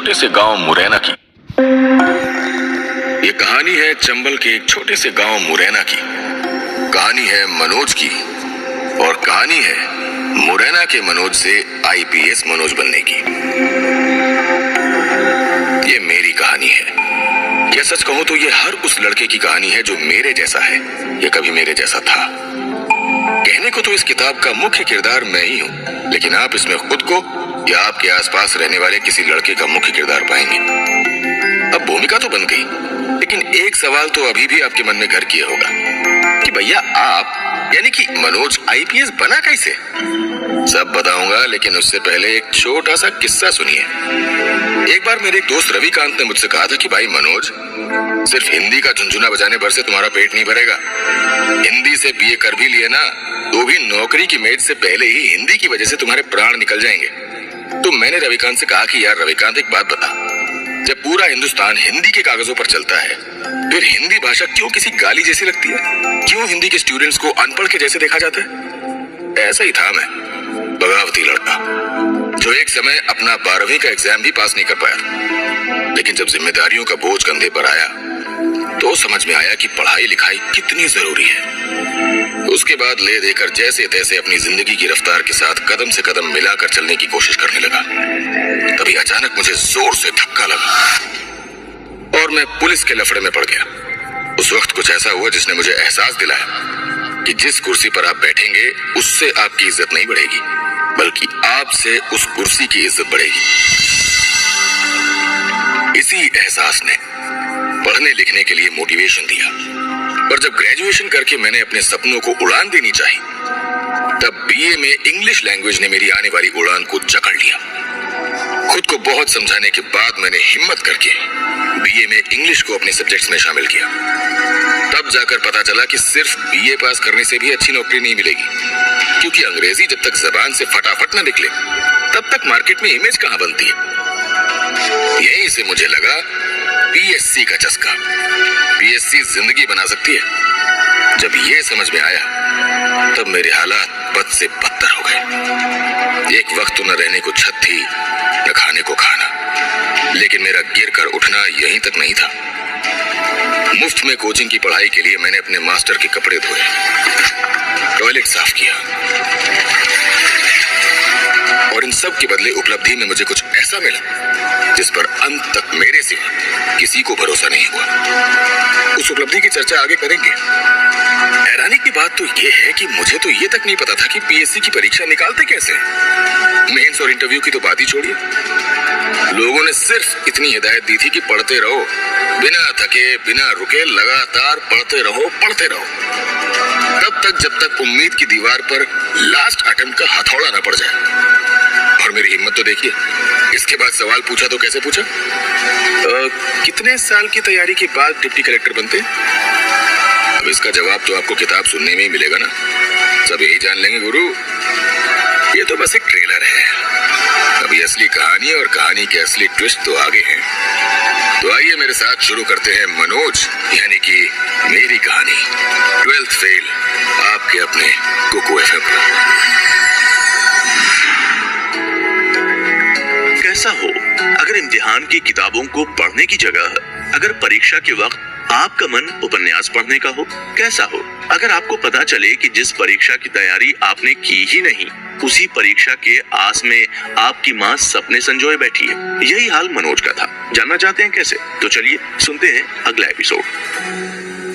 छोटे से गांव मुरैना की। ये कहानी है चंबल के एक छोटे से गांव मुरैना की। कहानी है मनोज की और कहानी है मुरैना के मनोज से आईपीएस मनोज बनने की। ये मेरी कहानी है। या सच कहूं तो ये हर उस लड़के की कहानी है जो मेरे जैसा है या कभी मेरे जैसा था। कहने को तो इस किताब का मुख्य किरदार मैं ही हूं, लेकिन आप इसमें खुद को या आपके आसपास रहने वाले किसी लड़के का मुख्य किरदार पाएंगे। अब भूमिका तो बन गई, लेकिन एक सवाल तो अभी भी आपके मन में घर किए होगा कि भैया आप यानी कि मनोज आईपीएस बना कैसे? सब बताऊंगा, लेकिन उससे पहले एक छोटा सा किस्सा सुनिए। एक बार मेरे एक दोस्त रविकांत ने मुझसे कहा था कि भाई मनोज, सिर्फ हिंदी का झुनझुना बजाने भर से तुम्हारा पेट नहीं भरेगा। हिंदी से बीए कर भी लिए ना तो भी नौकरी की मेज से पहले ही हिंदी की वजह से तुम्हारे प्राण निकल जाएंगे। तो मैंने रविकांत से कहा कि यार रविकांत, एक बात बता, जब पूरा हिंदुस्तान हिंदी के कागजों पर चलता है, फिर हिंदी भाषा क्यों किसी गाली जैसी लगती है? क्यों हिंदी के स्टूडेंट्स को अनपढ़ के जैसे देखा जाता है? ऐसा ही था मैं, बगावती लड़का जो एक समय अपना 12वीं का एग्जाम भी पास नहीं कर पाया। लेकिन जब जिम्मेदारियों का बोझ कंधे पर आया तो समझ में आया कि पढ़ाई लिखाई कितनी जरूरी है। उसके बाद ले देकर जैसे तैसे अपनी जिंदगी की रफ्तार के साथ कदम से कदम मिलाकर चलने की कोशिश करने लगा। तभी अचानक मुझे जोर से धक्का लगा और मैं पुलिस के लफड़े में पड़ गया। उस वक्त कुछ ऐसा हुआ जिसने मुझे एहसास दिलाया कि जिस कुर्सी पर आप बैठेंगे उससे आपकी इज्जत नहीं बढ़ेगी, बल्कि आपसे उस कुर्सी की इज्जत बढ़ेगी। इसी एहसास ने पढ़ने लिखने के लिए मोटिवेशन दिया। पर जब ग्रेजुएशन करके मैंने अपने सपनों को उड़ान देनी चाहिए, तब बीए में इंग्लिश लैंग्वेज ने मेरी आने वाली उड़ान को जकड़ लिया। खुद को बहुत समझाने के बाद मैंने हिम्मत करके बीए में इंग्लिश को अपने सब्जेक्ट्स में शामिल किया। तब जाकर पता चला कि सिर्फ बीए पास करने से भी अच्छी नौकरी नहीं मिलेगी, क्योंकि अंग्रेजी जब तक जबान से फटाफट ना निकले तब तक मार्केट में इमेज कहां बनती है। यहीं से मुझे लगा पीएससी का चस्का। पीएससी जिंदगी बना सकती है। जब ये समझ में आया तब मेरे हालात बद से बदतर हो गए। एक वक्त तो न रहने को छत थी न खाने को खाना, लेकिन मेरा गिर कर उठना यहीं तक नहीं था। मुफ्त में कोचिंग की पढ़ाई के लिए मैंने अपने मास्टर के कपड़े धोए, टॉयलेट साफ किया, और इन सब के बदले उपलब्धि में मुझे कुछ ऐसा मिला जिस पर अंत तक मेरे सिवा किसी को भरोसा नहीं हुआ। उस उपलब्धि की चर्चा आगे करेंगे। हैरानी की बात तो ये है कि मुझे तो ये तक नहीं पता था कि पीएससी की परीक्षा निकालते कैसे। मेंस और इंटरव्यू की तो बात ही छोड़िए, लोगों ने सिर्फ इतनी हिदायत दी थी कि पढ़ते रहो, बिना थके बिना रुके लगातार पढ़ते रहो पढ़ते रहो, तब तक जब तक उम्मीद की दीवार पर लास्ट अटेम्प्ट का हथौड़ा ना पड़ जाए। और मेरी हिम्मत तो देखिए, इसके बाद सवाल पूछा तो कैसे पूछा, कितने साल की तैयारी के बाद डिप्टी कलेक्टर बनते? अब इसका जवाब तो आपको किताब सुनने में ही मिलेगा ना। सब यही जान लेंगे गुरु, ये तो बस एक ट्रेलर है। अभी असली कहानी और कहानी के असली ट्विस्ट तो आगे हैं। तो आइए मेरे साथ शुरू करते हैं मनोज यानी कि मेरी कहानी 12th फेल, आपके अपने कुकू एफएम पर। कैसा हो अगर इम्तिहान की किताबों को पढ़ने की जगह अगर परीक्षा के वक्त आपका मन उपन्यास पढ़ने का हो? कैसा हो अगर आपको पता चले कि जिस परीक्षा की तैयारी आपने की ही नहीं, उसी परीक्षा के आस में आपकी माँ सपने संजोए बैठी है? यही हाल मनोज का था। जानना चाहते हैं कैसे? तो चलिए सुनते हैं अगला एपिसोड।